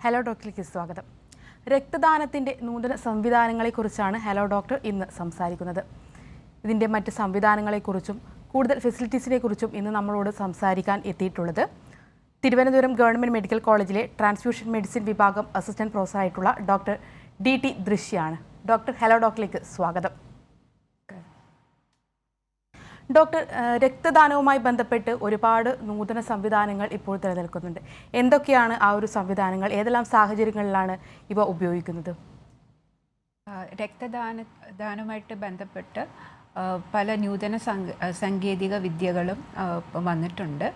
Hello ഡോക്ടറിലേക്ക് സ്വാഗതം. രക്തദാനത്തിൻ്റെ നൂതന സംവിധാനങ്ങളെക്കുറിച്ചാണ് ഹലോ ഡോക്ടർ ഇന്ന് സംസാരിക്കുന്നത്. ഇതിൻ്റെ മറ്റ് സംവിധാനങ്ങളെക്കുറിച്ചും കൂടുതൽ ഫെസിലിറ്റീസിനെക്കുറിച്ചും ഇന്ന് നമ്മളോട് സംസാരിക്കാൻ എത്തിയിട്ടുള്ളത് തിരുവനന്തപുരം ഗവൺമെൻറ് മെഡിക്കൽ കോളേജിലെ ട്രാൻസ്ഫ്യൂഷൻ മെഡിസിൻ വിഭാഗം അസിസ്റ്റൻറ്റ് പ്രൊഫസറായിട്ടുള്ള ഡോക്ടർ DT ദൃശ്യാണ്. ഡോക്ടർ, ഹലോ ഡോക്ടറിലേക്ക് സ്വാഗതം. ഡോക്ടർ, രക്തദാനവുമായി ബന്ധപ്പെട്ട് ഒരുപാട് നൂതന സംവിധാനങ്ങൾ ഇപ്പോൾ നിലനിൽക്കുന്നുണ്ട്. എന്തൊക്കെയാണ് ആ ഒരു സംവിധാനങ്ങൾ? ഏതെല്ലാം സാഹചര്യങ്ങളിലാണ് ഇവ ഉപയോഗിക്കുന്നത്? രക്തദാനവുമായിട്ട് ബന്ധപ്പെട്ട് പല നൂതന സാങ്കേതിക വിദ്യകളും വന്നിട്ടുണ്ട്.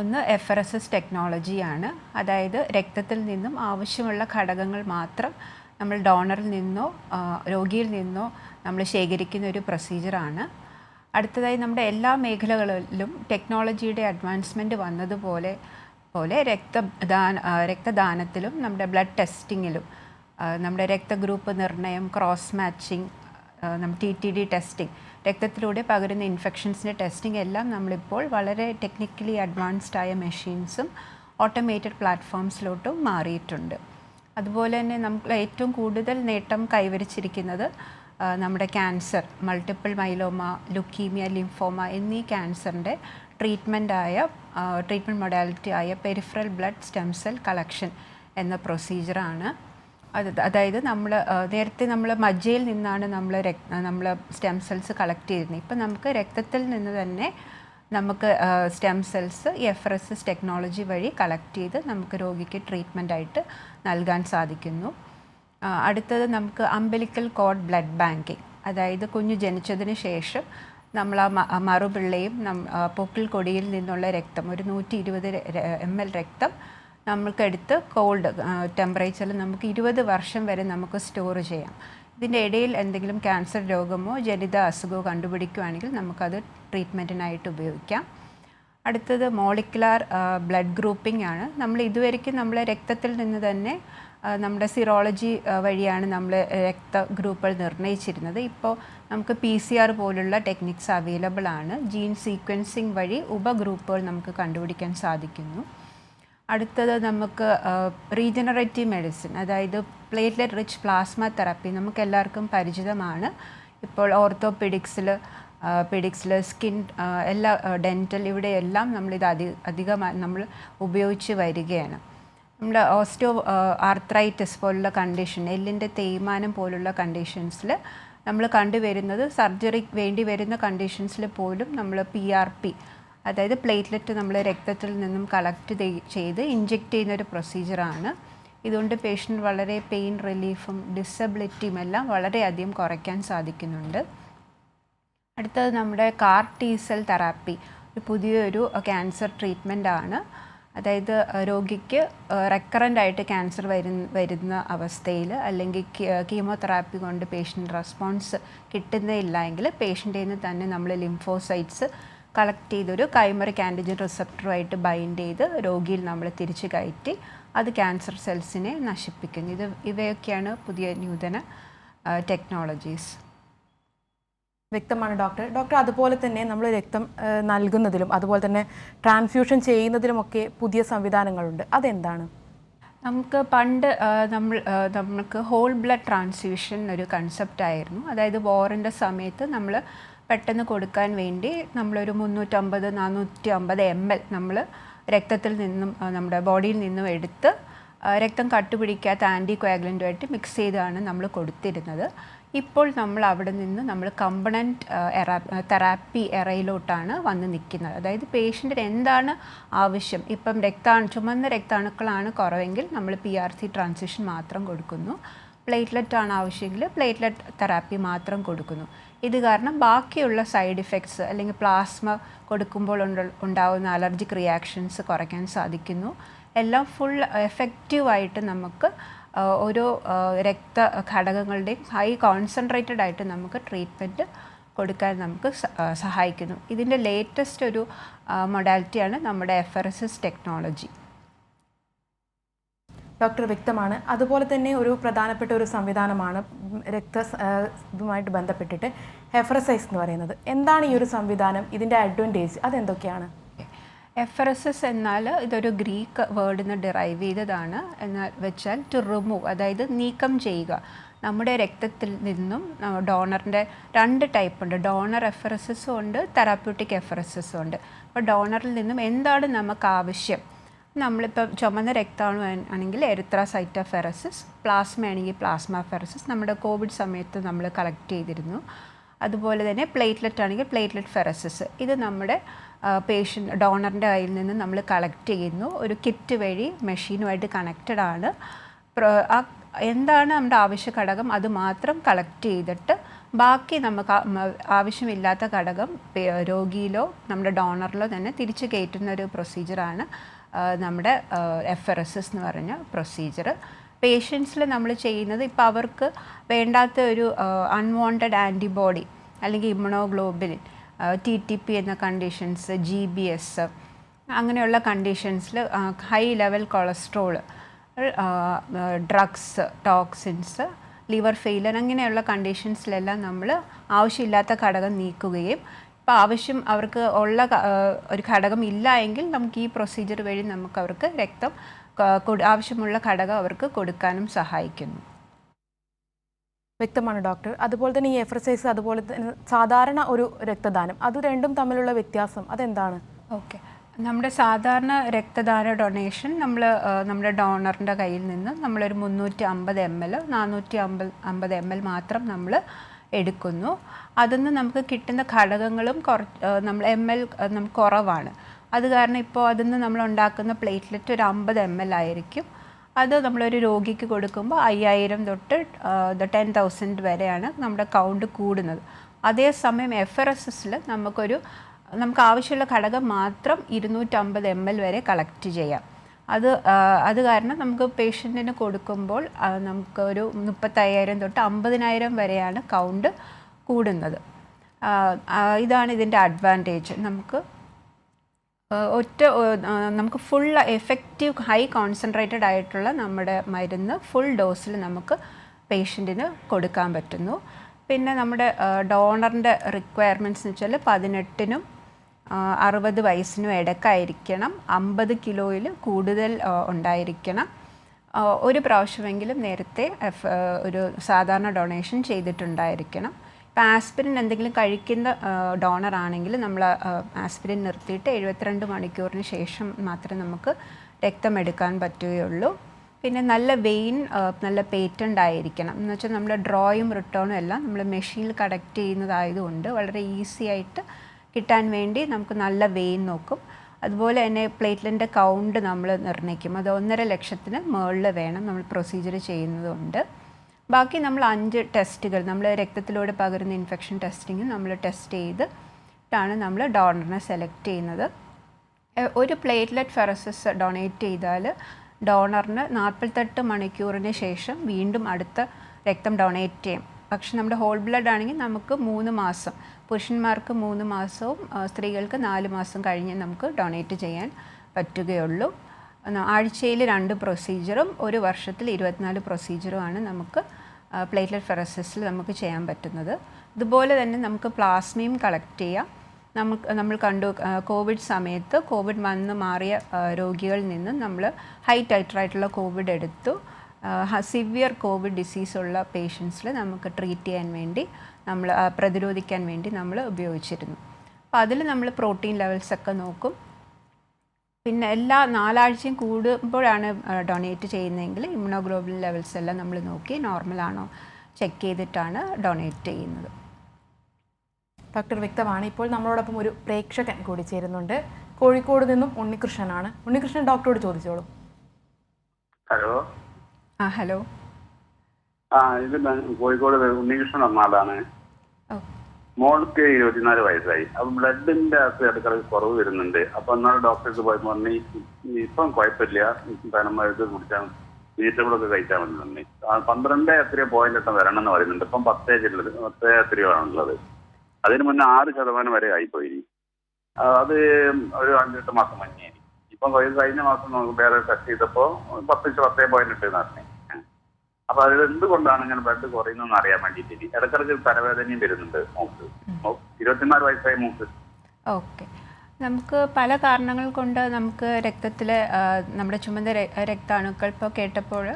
ഒന്ന് FRSS ടെക്നോളജിയാണ്. അതായത് രക്തത്തിൽ നിന്നും ആവശ്യമുള്ള ഘടകങ്ങൾ മാത്രം നമ്മൾ ഡോണറിൽ നിന്നോ രോഗിയിൽ നിന്നോ നമ്മൾ ശേഖരിക്കുന്ന ഒരു പ്രൊസീജിയറാണ്. അടുത്തതായി നമ്മുടെ എല്ലാ മേഖലകളിലും ടെക്നോളജിയുടെ അഡ്വാൻസ്മെൻറ്റ് വന്നതുപോലെ രക്തദാനത്തിലും നമ്മുടെ ബ്ലഡ് ടെസ്റ്റിങ്ങിലും നമ്മുടെ രക്തഗ്രൂപ്പ് നിർണയം, ക്രോസ് മാച്ചിങ്, TTD ടെസ്റ്റിംഗ്, രക്തത്തിലൂടെ പകരുന്ന ഇൻഫെക്ഷൻസിൻ്റെ ടെസ്റ്റിംഗ് എല്ലാം നമ്മളിപ്പോൾ വളരെ ടെക്നിക്കലി അഡ്വാൻസ്ഡ് ആയ മെഷീൻസും ഓട്ടോമേറ്റഡ് പ്ലാറ്റ്ഫോംസിലോട്ടും മാറിയിട്ടുണ്ട്. അതുപോലെ തന്നെ നമ്മൾ ഏറ്റവും കൂടുതൽ നേട്ടം കൈവരിച്ചിരിക്കുന്നത് നമ്മുടെ cancer, multiple myeloma, leukaemia, lymphoma എന്നീ ക്യാൻസറിൻ്റെ ട്രീറ്റ്മെൻറ്റ് മൊഡാലിറ്റി ആയ peripheral blood stem cell collection എന്ന പ്രൊസീജിയറാണ്. അതായത് നേരത്തെ നമ്മൾ മജ്ജയിൽ നിന്നാണ് നമ്മൾ സ്റ്റെം സെൽസ് കളക്ട് ചെയ്തിരുന്നത്. ഇപ്പം നമുക്ക് രക്തത്തിൽ നിന്ന് തന്നെ നമുക്ക് സ്റ്റെം സെൽസ് FRSS ടെക്നോളജി വഴി കളക്ട് ചെയ്ത് നമുക്ക് രോഗിക്ക് ട്രീറ്റ്മെൻറ്റായിട്ട് നൽകാൻ സാധിക്കുന്നു. അടുത്തത് നമുക്ക് അംബിലിക്കൽ കോർഡ് ബ്ലഡ് ബാങ്കിങ്, അതായത് കുഞ്ഞ് ജനിച്ചതിന് ശേഷം നമ്മൾ ആ മറുപിള്ളയും പൊക്കിൾ കൊടിയിൽ നിന്നുള്ള രക്തം ഒരു 120 ml രക്തം നമുക്കെടുത്ത് കോൾഡ് ടെമ്പറേച്ചറിൽ നമുക്ക് 20 വർഷം വരെ നമുക്ക് സ്റ്റോർ ചെയ്യാം. ഇതിൻ്റെ ഇടയിൽ എന്തെങ്കിലും ക്യാൻസർ രോഗമോ ജനിത അസുഖമോ കണ്ടുപിടിക്കുകയാണെങ്കിൽ നമുക്കത് ട്രീറ്റ്മെൻറ്റിനായിട്ട് ഉപയോഗിക്കാം. അടുത്തത് മോളിക്കുലാർ ബ്ലഡ് ഗ്രൂപ്പിംഗ് ആണ്. നമ്മൾ ഇതുവരെയ്ക്കും നമ്മളെ രക്തത്തിൽ നിന്ന് തന്നെ നമ്മുടെ സിറോളജി വഴിയാണ് നമ്മൾ രക്തഗ്രൂപ്പുകൾ നിർണ്ണയിച്ചിരുന്നത്. ഇപ്പോൾ നമുക്ക് PCR പോലുള്ള ടെക്നിക്സ് അവൈലബിൾ ആണ്. ജീൻ സീക്വൻസിങ് വഴി ഉപഗ്രൂപ്പുകൾ നമുക്ക് കണ്ടുപിടിക്കാൻ സാധിക്കുന്നു. അടുത്തത് നമുക്ക് റീജനറേറ്റീവ് മെഡിസിൻ, അതായത് പ്ലേറ്റ്ലെറ്റ് റിച്ച് പ്ലാസ്മ തെറാപ്പി നമുക്ക് എല്ലാവർക്കും പരിചിതമാണ്. ഇപ്പോൾ ഓർത്തോപെഡിക്സിൽ സ്കിൻ, എല്ലാ ഡെൻറ്റൽ, ഇവിടെയെല്ലാം നമ്മളിത് അധികമായി നമ്മൾ ഉപയോഗിച്ച് വരികയാണ്. നമ്മുടെ ആർത്രൈറ്റിസ് പോലുള്ള കണ്ടീഷൻ, എല്ലിൻ്റെ തേയ്മാനം പോലുള്ള കണ്ടീഷൻസിൽ നമ്മൾ കണ്ടുവരുന്നത്, സർജറി വേണ്ടി വരുന്ന കണ്ടീഷൻസിൽ പോലും നമ്മൾ PRP, അതായത് പ്ലേറ്റ്ലെറ്റ് നമ്മൾ രക്തത്തിൽ നിന്നും കളക്ട് ചെയ്ത് ഇഞ്ചെക്റ്റ് ചെയ്യുന്നൊരു പ്രൊസീജിയറാണ്. ഇതുകൊണ്ട് പേഷ്യൻ്റ് വളരെ പെയിൻ റിലീഫും ഡിസബിലിറ്റിയും എല്ലാം വളരെയധികം കുറയ്ക്കാൻ സാധിക്കുന്നുണ്ട്. അടുത്തത് നമ്മുടെ CAR T-സെൽ തെറാപ്പി, ഒരു പുതിയൊരു ക്യാൻസർ ട്രീറ്റ്മെൻ്റ് ആണ്. അതായത് രോഗിക്ക് റെക്കറൻ്റ് ആയിട്ട് ക്യാൻസർ വരുന്ന അവസ്ഥയിൽ അല്ലെങ്കിൽ കീമോതെറാപ്പി കൊണ്ട് പേഷ്യൻ്റ് റെസ്പോൺസ് കിട്ടുന്നില്ല എങ്കിൽ പേഷ്യൻ്റിൽ നിന്ന് തന്നെ നമ്മൾ ലിംഫോസൈറ്റ്സ് കളക്ട് ചെയ്തൊരു കൈമറിക് ആൻറ്റിജൻ റിസപ്റ്ററുമായിട്ട് ബൈൻഡ് ചെയ്ത് രോഗിയിൽ നമ്മൾ തിരിച്ചു കയറ്റി അത് ക്യാൻസർ സെൽസിനെ നശിപ്പിക്കുന്നു. ഇവയൊക്കെയാണ് പുതിയ നൂതന ടെക്നോളജീസ്. വ്യക്തമാണ് ഡോക്ടർ. അതുപോലെ തന്നെ നമ്മൾ രക്തം നൽകുന്നതിലും അതുപോലെ തന്നെ ട്രാൻസ്ഫ്യൂഷൻ ചെയ്യുന്നതിലുമൊക്കെ പുതിയ സംവിധാനങ്ങളുണ്ട്. അതെന്താണ്? നമുക്ക് പണ്ട് നമുക്ക് ഹോൾ ബ്ലഡ് ട്രാൻസ്ഫ്യൂഷൻ ഒരു കൺസെപ്റ്റ് ആയിരുന്നു. അതായത് വാറിൻ്റെ സമയത്ത് നമ്മൾ പെട്ടെന്ന് കൊടുക്കാൻ വേണ്ടി നമ്മളൊരു 350-450 ml നമ്മൾ രക്തത്തിൽ നിന്നും നമ്മുടെ ബോഡിയിൽ നിന്നും എടുത്ത് രക്തം കട്ടുപിടിക്കാത്ത ആൻറ്റി കോയാഗുലൻ്റുമായിട്ട് മിക്സ് ചെയ്താണ് നമ്മൾ കൊടുത്തിരുന്നത്. ഇപ്പോൾ നമ്മൾ അവിടെ നിന്ന് നമ്മൾ കമ്പണൻറ്റ് തെറാപ്പി എറയിലോട്ടാണ് വന്ന് നിൽക്കുന്നത്. അതായത് പേഷ്യൻറ്റിന് എന്താണ് ആവശ്യം, ഇപ്പം ചുമന്ന രക്താണുക്കളാണ് കുറവെങ്കിൽ നമ്മൾ PRC ട്രാൻസ്ഫ്യൂഷൻ മാത്രം കൊടുക്കുന്നു. പ്ലേറ്റ്ലെറ്റ് ആണ് ആവശ്യമെങ്കിൽ പ്ലേറ്റ്ലെറ്റ് തെറാപ്പി മാത്രം കൊടുക്കുന്നു. ഇത് കാരണം ബാക്കിയുള്ള സൈഡ് ഇഫക്ട്സ് അല്ലെങ്കിൽ പ്ലാസ്മ കൊടുക്കുമ്പോൾ ഉണ്ടാകുന്ന അലർജിക് റിയാക്ഷൻസ് കുറയ്ക്കാൻ സാധിക്കുന്നു. എല്ലാം ഫുൾ എഫക്റ്റീവായിട്ട് നമുക്ക് ഓരോ രക്തഘടകങ്ങളുടെയും ഹൈ കോൺസെൻട്രേറ്റഡ് ആയിട്ട് നമുക്ക് ട്രീറ്റ്മെൻറ്റ് കൊടുക്കാൻ നമുക്ക് സഹായിക്കുന്നു. ഇതിൻ്റെ ലേറ്റസ്റ്റ് ഒരു മൊഡാലിറ്റിയാണ് നമ്മുടെ FRSS ടെക്നോളജി. ഡോക്ടർ, വ്യക്തമാണ്. അതുപോലെ തന്നെ ഒരു പ്രധാനപ്പെട്ട ഒരു സംവിധാനമാണ് ഇതുമായിട്ട് ബന്ധപ്പെട്ടിട്ട് FRSS എന്ന് പറയുന്നത്. എന്താണ് ഈ ഒരു സംവിധാനം? ഇതിൻ്റെ അഡ്വാൻറ്റേജ് അതെന്തൊക്കെയാണ്? എഫറസസ് എന്നാൽ ഇതൊരു ഗ്രീക്ക് വേർഡിൽ നിന്ന് ഡിറൈവ് ചെയ്തതാണ്. എന്നാൽ വെച്ചാൽ ടു റിമൂവ്, അതായത് നീക്കം ചെയ്യുക. നമ്മുടെ രക്തത്തിൽ നിന്നും ഡോണറിൻ്റെ 2 ടൈപ്പ് ഉണ്ട്. ഡോണർ എഫറസസും ഉണ്ട്, തെറാപ്യൂട്ടിക് എഫറസസും ഉണ്ട്. അപ്പോൾ ഡോണറിൽ നിന്നും എന്താണ് നമുക്ക് ആവശ്യം, നമ്മളിപ്പോൾ ചുമന്ന രക്തമാണെങ്കിൽ എറിത്രോസൈറ്റോഫെറസിസ്, പ്ലാസ്മ ആണെങ്കിൽ പ്ലാസ്മഫെറസിസ് നമ്മുടെ കോവിഡ് സമയത്ത് നമ്മൾ കളക്ട് ചെയ്തിരുന്നു. അതുപോലെ തന്നെ പ്ലേറ്റ്ലെറ്റ് ആണെങ്കിൽ പ്ലേറ്റ്ലെറ്റ് ഫെറസിസ്. ഇത് നമ്മുടെ പേഷ്യൻ്റ് ഡോണറിൻ്റെ കയ്യിൽ നിന്ന് നമ്മൾ കളക്ട് ചെയ്യുന്നു. ഒരു കിറ്റ് വഴി മെഷീനുമായിട്ട് കണക്റ്റഡ് ആണ്. എന്താണ് നമ്മുടെ ആവശ്യ ഘടകം അത് മാത്രം കളക്ട് ചെയ്തിട്ട് ബാക്കി നമുക്ക് ആവശ്യമില്ലാത്ത ഘടകം രോഗിയിലോ നമ്മുടെ ഡോണറിലോ തന്നെ തിരിച്ച് കയറ്റുന്ന ഒരു പ്രൊസീജിയറാണ് നമ്മുടെ എഫറസിസ് എന്ന് പറഞ്ഞ പ്രൊസീജിയർ. പേഷ്യൻസിൽ നമ്മൾ ചെയ്യുന്നത് ഇപ്പോൾ അവർക്ക് വേണ്ടാത്ത ഒരു അൺവാണ്ടഡ് ആൻറ്റിബോഡി അല്ലെങ്കിൽ ഇമ്മ്യൂണോഗ്ലോബുലിൻ, TTP എന്ന കണ്ടീഷൻസ്, GBS അങ്ങനെയുള്ള കണ്ടീഷൻസിൽ high level cholesterol, drugs, toxins, liver failure അങ്ങനെയുള്ള കണ്ടീഷൻസിലെല്ലാം നമ്മൾ ആവശ്യമില്ലാത്ത ഘടകം നീക്കുകയും ഇപ്പോൾ ആവശ്യം അവർക്ക് ഉള്ള ഒരു ഘടകം ഇല്ല എങ്കിൽ നമുക്ക് ഈ പ്രൊസീജിയർ വഴി നമുക്ക് അവർക്ക് രക്തം ആവശ്യമുള്ള ഘടകം അവർക്ക് കൊടുക്കാനും സഹായിക്കുന്നു. വ്യക്തമാണ് ഡോക്ടർ. അതുപോലെ തന്നെ ഈ എഫറസൈസ് അതുപോലെ തന്നെ സാധാരണ ഒരു രക്തദാനം, അത് രണ്ടും തമ്മിലുള്ള വ്യത്യാസം അതെന്താണ്? ഓക്കെ, നമ്മുടെ സാധാരണ രക്തദാന ഡൊണേഷൻ നമ്മുടെ ഡോണറിൻ്റെ കയ്യിൽ നിന്ന് നമ്മളൊരു 350 ml 450 ml മാത്രം നമ്മൾ എടുക്കുന്നു. അതിൽ നമുക്ക് കിട്ടുന്ന ഘടകങ്ങളും നമ്മൾ നമുക്ക് കുറവാണ്. അത് കാരണം ഇപ്പോൾ അതിൽ നിന്ന് നമ്മൾ ഉണ്ടാക്കുന്ന പ്ലേറ്റ്ലെറ്റ് ഒരു 50 ml ആയിരിക്കും. അത് നമ്മളൊരു രോഗിക്ക് കൊടുക്കുമ്പോൾ 5000 തൊട്ട് 10,000 വരെയാണ് നമ്മുടെ കൗണ്ട് കൂടുന്നത്. അതേസമയം എഫറസിസിൽ നമുക്ക് ആവശ്യമുള്ള ഘടകം മാത്രം 250 ml വരെ കളക്ട് ചെയ്യാം. അത് കാരണം നമുക്ക് പേഷ്യൻറ്റിന് കൊടുക്കുമ്പോൾ നമുക്കൊരു 35,000 തൊട്ട് 50,000 വരെയാണ് കൗണ്ട് കൂടുന്നത്. ഇതാണ് ഇതിൻ്റെ അഡ്വാൻറ്റേജ്. നമുക്ക് ഫുൾ എഫക്റ്റീവ് ഹൈ കോൺസെൻട്രേറ്റഡ് ആയിട്ടുള്ള നമ്മുടെ മരുന്ന് ഫുൾ ഡോസിൽ നമുക്ക് പേഷ്യൻറ്റിന് കൊടുക്കാൻ പറ്റുന്നു. പിന്നെ നമ്മുടെ ഡോണറിൻ്റെ റിക്വയർമെൻറ്റ്സ് എന്ന് വെച്ചാൽ 18-നും 60 വയസ്സിനും ഇടയ്ക്കായിരിക്കണം, 50 കിലോയിൽ കൂടുതൽ ഉണ്ടായിരിക്കണം, ഒരു പ്രാവശ്യമെങ്കിലും നേരത്തെ ഒരു സാധാരണ ഡൊണേഷൻ ചെയ്തിട്ടുണ്ടായിരിക്കണം. ഇപ്പോൾ ആസ്പിരിൻ എന്തെങ്കിലും കഴിക്കുന്ന ഡോണർ ആണെങ്കിൽ നമ്മൾ ആസ്പിരിൻ നിർത്തിയിട്ട് 72 മണിക്കൂറിന് ശേഷം മാത്രമേ നമുക്ക് രക്തം എടുക്കാൻ പറ്റുകയുള്ളൂ. പിന്നെ നല്ല വെയിൻ നല്ല പേറ്റൻ്റ് ആയിരിക്കണം. എന്ന് വെച്ചാൽ നമ്മുടെ ഡ്രോയും റിട്ടേണും എല്ലാം നമ്മൾ മെഷീനിൽ കളക്ട് ചെയ്യുന്നതായതുകൊണ്ട് വളരെ ഈസി ആയിട്ട് കിട്ടാൻ വേണ്ടി നമുക്ക് നല്ല വെയിൻ നോക്കും. അതുപോലെ തന്നെ പ്ലേറ്റ്ലെറ്റിൻ്റെ കൗണ്ട് നമ്മൾ നിർണ്ണയിക്കും. അത് 1.5 ലക്ഷത്തിന് മുകളിൽ വേണം നമ്മൾ പ്രൊസീജിയർ ചെയ്യുന്നതുകൊണ്ട്. ബാക്കി നമ്മൾ 5 ടെസ്റ്റുകൾ നമ്മൾ രക്തത്തിലൂടെ പകരുന്ന ഇൻഫെക്ഷൻ ടെസ്റ്റിങ് നമ്മൾ ടെസ്റ്റ് ചെയ്തിട്ടാണ് നമ്മൾ ഡോണറിനെ സെലക്ട് ചെയ്യുന്നത്. ഒരു പ്ലേറ്റ്ലെറ്റ് ഫെറസിസ് ഡൊണേറ്റ് ചെയ്താൽ ഡോണറിന് 48 മണിക്കൂറിന് ശേഷം വീണ്ടും അടുത്ത രക്തം ഡൊണേറ്റ് ചെയ്യും. പക്ഷെ നമ്മുടെ ഹോൾ ബ്ലഡ് ആണെങ്കിൽ നമുക്ക് 3 മാസം, പുരുഷന്മാർക്ക് 3 മാസവും സ്ത്രീകൾക്ക് 4 മാസം കഴിഞ്ഞ് നമുക്ക് ഡൊണേറ്റ് ചെയ്യാൻ പറ്റുകയുള്ളൂ. ആഴ്ചയിൽ 2 പ്രൊസീജിയറും ഒരു വർഷത്തിൽ 24 പ്രൊസീജിയറുമാണ് നമുക്ക് പ്ലേറ്റ്ലെറ്റ് ഫെറസിസിൽ നമുക്ക് ചെയ്യാൻ പറ്റുന്നത്. ഇതുപോലെ തന്നെ നമുക്ക് പ്ലാസ്മയും കളക്ട് ചെയ്യാം. നമ്മൾ കണ്ടു കോവിഡ് സമയത്ത് കോവിഡ് വന്ന് മാറിയ രോഗികളിൽ നിന്ന് നമ്മൾ ഹൈ ടൈറ്ററായിട്ടുള്ള കോവിഡ് എടുത്തു. സിവിയർ കോവിഡ് ഡിസീസുള്ള പേഷ്യൻസിൽ നമുക്ക് ട്രീറ്റ് ചെയ്യാൻ വേണ്ടി നമ്മൾ പ്രതിരോധിക്കാൻ വേണ്ടി നമ്മൾ ഉപയോഗിച്ചിരുന്നു. അപ്പോൾ അതിൽ നമ്മൾ പ്രോട്ടീൻ ലെവൽസൊക്കെ നോക്കും. പിന്നെ എല്ലാ 4 ആഴ്ചയും കൂടുമ്പോഴാണ് ഡൊണേറ്റ് ചെയ്യുന്നതെങ്കിൽ ഇമ്മ്യൂണോഗ്ലോബുലിൻ ലെവൽസ് എല്ലാം നമ്മൾ നോക്കി നോർമലാണോ ചെക്ക് ചെയ്തിട്ടാണ് ഡൊണേറ്റ് ചെയ്യുന്നത്. ഡോക്ടർ വ്യക്തമാണ്. ഇപ്പോൾ നമ്മളോടൊപ്പം ഒരു പ്രേക്ഷകൻ കൂടി ചേരുന്നുണ്ട്. കോഴിക്കോട് നിന്നും ഉണ്ണികൃഷ്ണനാണ്. ഉണ്ണികൃഷ്ണൻ ഡോക്ടറോട് ചോദിച്ചോളൂ. ഹലോ. ഹലോ. ഇത് കോഴിക്കോട് ഉണ്ണികൃഷ്ണൻ എന്നാലാണ്. മോൾക്ക് 24 വയസ്സായി. അപ്പൊ ബ്ലഡിന്റെ ഇടയ്ക്കിടയ്ക്ക് കുറവ് വരുന്നുണ്ട്. അപ്പൊ എന്നാലും ഡോക്ടർക്ക് പോയപ്പോ പറഞ്ഞു ഇപ്പം കുഴപ്പമില്ല, മരുന്ന് കുടിച്ചാൽ വെജിറ്റബിളൊക്കെ കഴിച്ചാൽ മതി. 12 എത്രയോ പോയിന്റ് വരണം എന്ന് പറയുന്നുണ്ട്. ഇപ്പം 10 എത്രയോ ആണുള്ളത്. അതിന് മുന്നേ 6% വരെ ആയിപ്പോയി. അത് ഒരു 5-8 മാസം മുന്നേ. ഇപ്പം കഴിഞ്ഞ മാസം നമുക്ക് വേറെ ടെസ്റ്റ് ചെയ്തപ്പോൾ 10 പോയിന്റ് പറഞ്ഞു. അപ്പൊ അത് എന്തുകൊണ്ടാണ് ഇങ്ങനെ ബ്ലഡ് കുറയുന്നതെന്ന് അറിയാൻ വേണ്ടിയിട്ട് ഇടയ്ക്കിടയ്ക്ക് തലവേദനയും വരുന്നുണ്ട് മോക്ക്. 24 വയസ്സായ മോക്ക്. ഓക്കെ, നമുക്ക് പല കാരണങ്ങൾ കൊണ്ട് നമുക്ക് രക്തത്തിലെ നമ്മുടെ ചുമന്ന രക്താണുക്കൾ ഇപ്പോൾ കേട്ടപ്പോൾ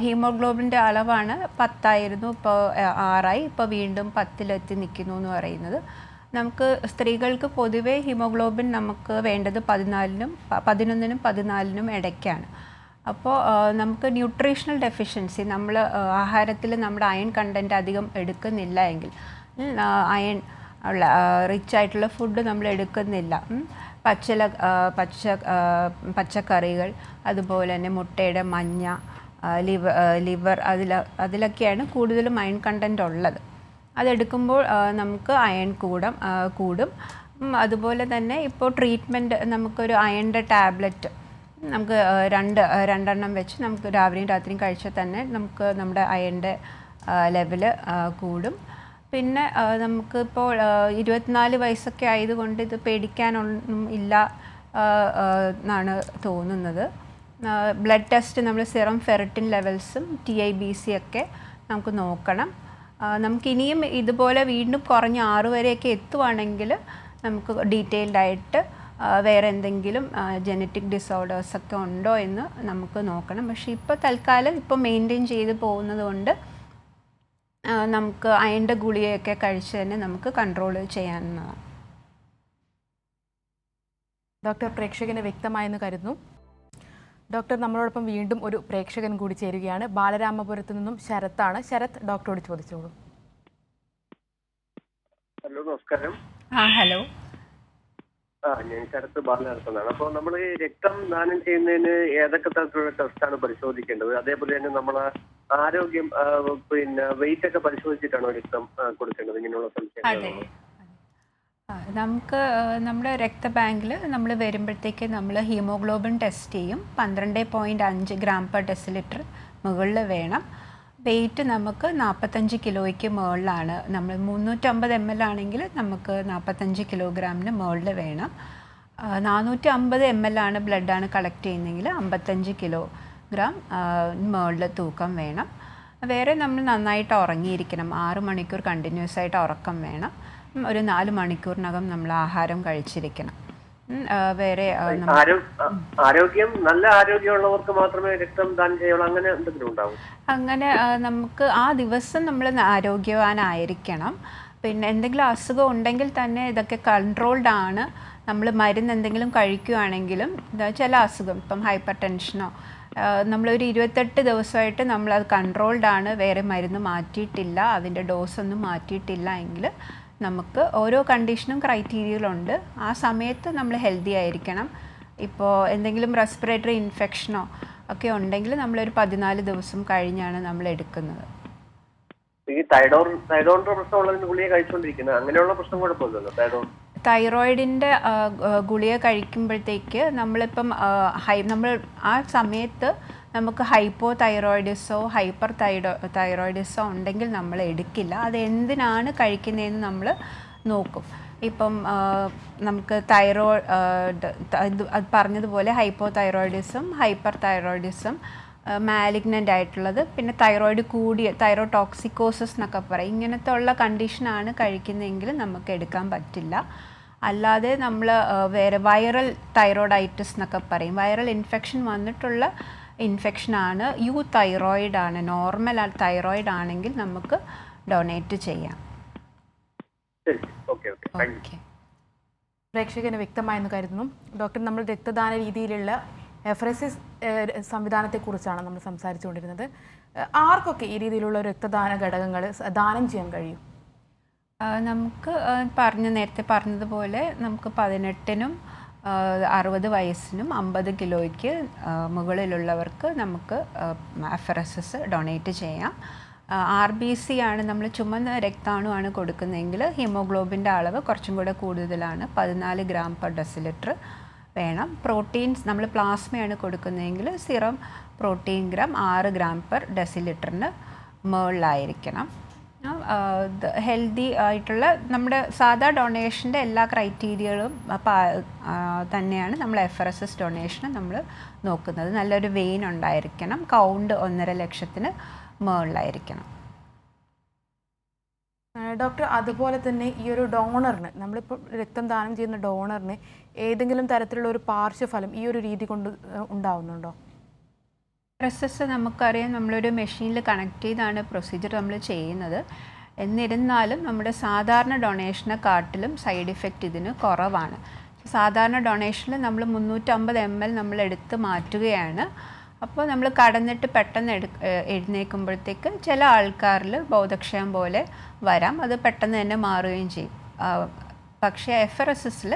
ഹീമോഗ്ലോബിൻ്റെ അളവാണ് 10 ഇപ്പോൾ 6 ഇപ്പോൾ വീണ്ടും 10 നിൽക്കുന്നു എന്ന് പറയുന്നത്. നമുക്ക് സ്ത്രീകൾക്ക് പൊതുവേ ഹീമോഗ്ലോബിൻ നമുക്ക് വേണ്ടത് 11നും 14നും ഇടയ്ക്കാണ്. അപ്പോൾ നമുക്ക് ന്യൂട്രീഷണൽ ഡെഫിഷ്യൻസി, നമ്മൾ ആഹാരത്തിൽ നമ്മുടെ അയൺ കണ്ടൻറ്റ് അധികം എടുക്കുന്നില്ല എങ്കിൽ, അയൺ ഉള്ള റിച്ച് ആയിട്ടുള്ള ഫുഡ് നമ്മൾ എടുക്കുന്നില്ല, പച്ചക്കറികൾ, അതുപോലെ തന്നെ മുട്ടയുടെ മഞ്ഞ, ലിവർ അതിലൊക്കെയാണ് കൂടുതലും അയൺ കണ്ടൻറ്റ് ഉള്ളത്. അതെടുക്കുമ്പോൾ നമുക്ക് അയൺ കൂടും. അതുപോലെ തന്നെ ഇപ്പോൾ ട്രീറ്റ്മെൻറ്റ് നമുക്കൊരു അയണിൻ്റെ ടാബ്ലറ്റ് നമുക്ക് രണ്ടെണ്ണം വെച്ച് നമുക്ക് രാവിലെയും രാത്രിയും കഴിച്ചാൽ തന്നെ നമുക്ക് നമ്മുടെ അയണിൻ്റെ ലെവല് കൂടും. പിന്നെ നമുക്കിപ്പോൾ 24 വയസ്സൊക്കെ ആയതുകൊണ്ട് ഇത് പേടിക്കാനൊന്നും ഇല്ല എന്നാണ് തോന്നുന്നത്. ബ്ലഡ് ടെസ്റ്റ് നമ്മൾ സിറം ഫെറിറ്റിൻ ലെവൽസും TIBC ഒക്കെ നമുക്ക് നോക്കണം. നമുക്കിനിയും ഇതുപോലെ വീണ്ടും കുറഞ്ഞ് 6 വരെയൊക്കെ എത്തുവാണെങ്കിൽ നമുക്ക് ഡീറ്റെയിൽഡായിട്ട് വേറെ എന്തെങ്കിലും ജനറ്റിക് ഡിസോർഡേഴ്സൊക്കെ ഉണ്ടോ എന്ന് നമുക്ക് നോക്കണം. പക്ഷേ ഇപ്പോൾ തൽക്കാലം ഇപ്പോൾ മെയിൻറ്റെയിൻ ചെയ്ത് പോകുന്നത് കൊണ്ട് നമുക്ക് അയണിൻ്റെ ഗുളികയൊക്കെ കഴിച്ച് തന്നെ നമുക്ക് കൺട്രോൾ ചെയ്യാവുന്നതാണ്. ഡോക്ടർ, പ്രേക്ഷകന് വ്യക്തമായെന്ന് കരുതുന്നു. ഡോക്ടർ, നമ്മളോടൊപ്പം വീണ്ടും ഒരു പ്രേക്ഷകൻ കൂടി ചേരുകയാണ്. ബാലരാമപുരത്ത് നിന്നും ശരത്താണ്. ശരത്, ഡോക്ടറോട് ചോദിച്ചോളൂ. ഹലോ, നമസ്കാരം. ഹലോ. ഞാൻ ശരത്ത് ബാലനടത്തുന്നതാണ്. അപ്പോൾ നമ്മൾ ഈ രക്തം ദാനം ചെയ്യുന്നതിന് ഏതൊക്കെ തരത്തിലുള്ള ടെസ്റ്റാണ് പരിശോധിക്കേണ്ടത്? അതേപോലെ തന്നെ നമ്മളെ ആരോഗ്യം, പിന്നെ വെയിറ്റ് ഒക്കെ പരിശോധിച്ചിട്ടാണോ രക്തം കൊടുക്കേണ്ടത്? ഇങ്ങനെയുള്ള സംശയങ്ങൾ. നമുക്ക് നമ്മുടെ രക്തബാങ്കിൽ നമ്മൾ വരുമ്പോഴത്തേക്ക് നമ്മൾ ഹീമോഗ്ലോബിൻ ടെസ്റ്റ് ചെയ്യും. 12.5 ഗ്രാം പെർ ഡെസിലിറ്റർ മുകളിൽ വേണം. വെയിറ്റ് നമുക്ക് 45 കിലോയ്ക്ക് മുകളിലാണ്. നമ്മൾ 350 ml ആണെങ്കിൽ നമുക്ക് 45 കിലോഗ്രാമിന് മുകളിൽ വേണം. 450 ml ആണ് ബ്ലഡാണ് കളക്ട് ചെയ്യുന്നതെങ്കിൽ 55 കിലോഗ്രാം മുകളിൽ തൂക്കം വേണം. വേറെ നമ്മൾ നന്നായിട്ട് ഉറങ്ങിയിരിക്കണം. 6 മണിക്കൂർ കണ്ടിന്യൂസ് ആയിട്ട് ഉറക്കം വേണം. ഒരു 4 മണിക്കൂറിനകം നമ്മൾ ആഹാരം കഴിച്ചിരിക്കണം. വേറെ ആരോഗ്യം, നല്ല ആരോഗ്യമുള്ളവർക്ക് മാത്രമേ രക്തം ദാനം ചെയ്യുള്ളൂ, അങ്ങനെ എന്തെങ്കിലും ഉണ്ടാവും? അങ്ങനെ നമുക്ക് ആ ദിവസം നമ്മൾ ആരോഗ്യവാനായിരിക്കണം. പിന്നെ എന്തെങ്കിലും അസുഖം ഉണ്ടെങ്കിൽ തന്നെ ഇതൊക്കെ കൺട്രോൾഡ് ആണ്. നമ്മൾ മരുന്ന് എന്തെങ്കിലും കഴിക്കുകയാണെങ്കിലും ചില അസുഖം, ഇപ്പം ഹൈപ്പർ ടെൻഷനോ, നമ്മളൊരു 28 ദിവസമായിട്ട് നമ്മളത് കൺട്രോൾഡ് ആണ്, വേറെ മരുന്ന് മാറ്റിയിട്ടില്ല, അതിൻ്റെ ഡോസൊന്നും മാറ്റിയിട്ടില്ല എങ്കിൽ നമുക്ക് ഓരോ കണ്ടീഷനും ക്രൈറ്റീരിയകളുണ്ട്. ആ സമയത്ത് നമ്മൾ ഹെൽത്തി ആയിരിക്കണം. ഇപ്പോൾ എന്തെങ്കിലും റെസ്പിറേറ്ററി ഇൻഫെക്ഷനോ ഒക്കെ ഉണ്ടെങ്കിൽ നമ്മളൊരു 14 ദിവസം കഴിഞ്ഞാണ് നമ്മൾ എടുക്കുന്നത്. ഈ തൈറോയിഡിന്റെ പ്രശ്നമുള്ളതിന് ഗുളിക കഴിച്ചുകൊണ്ടിരിക്കുന്നത്, അങ്ങനെയുള്ള പ്രശ്നം കുഴപ്പമില്ലല്ലോ? തൈറോയിഡിൻ്റെ ഗുളിക കഴിക്കുമ്പോഴത്തേക്ക് നമ്മളിപ്പം നമ്മൾ ആ സമയത്ത് നമുക്ക് ഹൈപ്പോ തൈറോയിഡിസോ ഹൈപ്പർ തൈറോയിഡിസോ ഉണ്ടെങ്കിൽ നമ്മൾ എടുക്കില്ല. അത് എന്തിനാണ് കഴിക്കുന്നതെന്ന് നമ്മൾ നോക്കും. ഇപ്പം നമുക്ക് അത് പറഞ്ഞതുപോലെ hypo thyroidism, hyper thyroidism, malignant ആയിട്ടുള്ളത്, പിന്നെ തൈറോടോക്സിക്കോസിസ് എന്നൊക്കെ പറയും. ഇങ്ങനത്തെ ഉള്ള കണ്ടീഷനാണ് കഴിക്കുന്നതെങ്കിൽ നമുക്ക് എടുക്കാൻ പറ്റില്ല. അല്ലാതെ നമ്മൾ വേറെ വൈറൽ തൈറോയിഡൈറ്റിസ് എന്നൊക്കെ പറയും, വൈറൽ ഇൻഫെക്ഷൻ വന്നിട്ടുള്ള ഇൻഫെക്ഷനാണ്, തൈറോയിഡ് ആണ്, നോർമൽ തൈറോയിഡ് ആണെങ്കിൽ നമുക്ക് ഡൊണേറ്റ് ചെയ്യാം. പ്രേക്ഷകന് വ്യക്തമായെന്ന് കരുതുന്നു. ഡോക്ടർ, നമ്മൾ രക്തദാന രീതിയിലുള്ള എഫറസിസ് സംവിധാനത്തെക്കുറിച്ചാണ് നമ്മൾ സംസാരിച്ചുകൊണ്ടിരുന്നത്. ആർക്കൊക്കെ ഈ രീതിയിലുള്ള രക്തദാന ഘടകങ്ങൾ ദാനം ചെയ്യാൻ കഴിയും? നമുക്ക് നേരത്തെ പറഞ്ഞതുപോലെ നമുക്ക് 18നും 60 വയസ്സിനും 50 കിലോയ്ക്ക് മുകളിലുള്ളവർക്ക് നമുക്ക് എഫറസിസ് ഡൊണേറ്റ് ചെയ്യാം. RBC ആണ്, നമ്മൾ ചുമന്ന രക്താണുവാണ് കൊടുക്കുന്നതെങ്കിൽ ഹീമോഗ്ലോബിൻ്റെ അളവ് കുറച്ചും കൂടെ കൂടുതലാണ്, 14 ഗ്രാം പെർ ഡെസിലിറ്റർ വേണം. പ്രോട്ടീൻസ് നമ്മൾ പ്ലാസ്മയാണ് കൊടുക്കുന്നതെങ്കിൽ serum protein gram 6 gram per ഡെസിലിറ്ററിന് മുകളിലായിരിക്കണം. ഹെൽത്തി ആയിട്ടുള്ള നമ്മുടെ സാധാ ഡൊണേഷൻ്റെ എല്ലാ ക്രൈറ്റീരിയകളും തന്നെയാണ് നമ്മൾ എഫറസിസ് ഡൊണേഷന് നമ്മൾ നോക്കുന്നത്. നല്ലൊരു വെയിൻ ഉണ്ടായിരിക്കണം, കൗണ്ട് 1.5 ലക്ഷത്തിന് മുകളിലായിരിക്കണം. ഡോക്ടർ, അതുപോലെ തന്നെ ഈ ഒരു ഡോണറിന്, നമ്മളിപ്പോൾ രക്തം ദാനം ചെയ്യുന്ന ഡോണറിന് ഏതെങ്കിലും തരത്തിലുള്ള ഒരു പാർശ്വഫലം ഈ ഒരു രീതി കൊണ്ട് ഉണ്ടാവുന്നുണ്ടോ? പ്രോസസ്സ് നമുക്കറിയാം, നമ്മളൊരു മെഷീനിൽ കണക്ട് ചെയ്താണ് പ്രൊസീജിയർ നമ്മൾ ചെയ്യുന്നത്. എന്നിരുന്നാലും നമ്മുടെ സാധാരണ ഡൊണേഷനെക്കാട്ടിലും സൈഡ് ഇഫക്റ്റ് ഇതിന് കുറവാണ്. സാധാരണ ഡൊണേഷനിൽ നമ്മൾ 350 ml നമ്മൾ എടുത്ത് മാറ്റുകയാണ്. അപ്പോൾ നമ്മൾ കടന്നിട്ട് പെട്ടെന്ന് എഴുന്നേൽക്കുമ്പോഴത്തേക്ക് ചില ആൾക്കാരിൽ ബോധക്ഷയം പോലെ വരാം, അത് പെട്ടെന്ന് തന്നെ മാറുകയും ചെയ്യും. പക്ഷേ FRSSൽ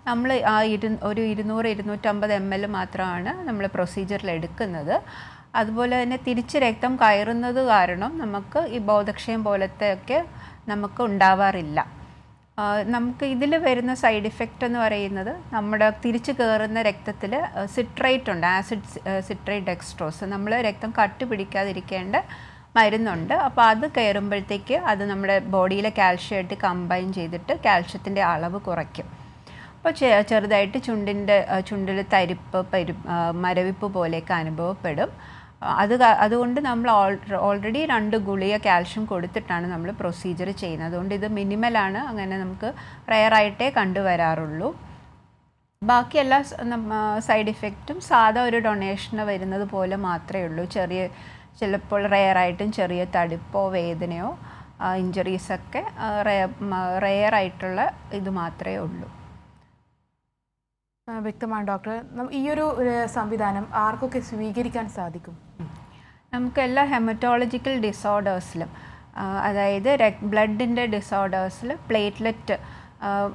നമ്മൾ ആ ഒരു 200-250 ml മാത്രമാണ് നമ്മൾ പ്രൊസീജിയറിൽ എടുക്കുന്നത്. അതുപോലെ തന്നെ തിരിച്ച് രക്തം കയറുന്നത് കാരണം നമുക്ക് ഈ ബോധക്ഷയം പോലത്തെ ഒക്കെ നമുക്ക് ഉണ്ടാവാറില്ല. നമുക്ക് ഇതിൽ വരുന്ന സൈഡ് ഇഫക്റ്റ് എന്ന് പറയുന്നത്, നമ്മുടെ തിരിച്ച് കയറുന്ന രക്തത്തിൽ സിട്രേറ്റ് ഉണ്ട്, ആസിഡ് സിട്രേറ്റ് ഡെക്സ്ട്രോസ്, നമ്മൾ രക്തം കട്ടി പിടിക്കാതിരിക്കേണ്ട മരുന്നുണ്ട്. അപ്പോൾ അത് കയറുമ്പോഴത്തേക്ക് അത് നമ്മുടെ ബോഡിയിലെ കാൽഷ്യമായിട്ട് കമ്പൈൻ ചെയ്തിട്ട് കാൽഷ്യത്തിൻ്റെ അളവ് കുറയ്ക്കും. അപ്പോൾ ചെറുതായിട്ട് ചുണ്ടിൽ തരിപ്പ് മരവിപ്പ് പോലെയൊക്കെ അനുഭവപ്പെടും. അതുകൊണ്ട് നമ്മൾ ഓൾറെഡി 2 ഗുളിക കാൽഷ്യം കൊടുത്തിട്ടാണ് നമ്മൾ പ്രൊസീജിയർ ചെയ്യുന്നത്. അതുകൊണ്ട് ഇത് മിനിമലാണ്, അങ്ങനെ നമുക്ക് റെയറായിട്ടേ കണ്ടുവരാറുള്ളൂ. ബാക്കി എല്ലാ സൈഡ് ഇഫക്റ്റും സാധാ ഒരു ഡൊണേഷന് വരുന്നത് പോലെ മാത്രമേ ഉള്ളൂ. ചിലപ്പോൾ റെയറായിട്ടും ചെറിയ തടിപ്പോ വേദനയോ ഇഞ്ചറീസൊക്കെ റെയറായിട്ടുള്ള ഇത് മാത്രമേ ഉള്ളൂ. വ്യക്തമാണ് ഡോക്ടർ. ഈ ഒരു സംവിധാനം ആർക്കൊക്കെ സ്വീകരിക്കാൻ സാധിക്കും? നമുക്ക് എല്ലാ ഹെമറ്റോളജിക്കൽ ഡിസോർഡേഴ്സിലും, അതായത് ബ്ലഡിൻ്റെ ഡിസോർഡേഴ്സിൽ പ്ലേറ്റ്ലെറ്റ്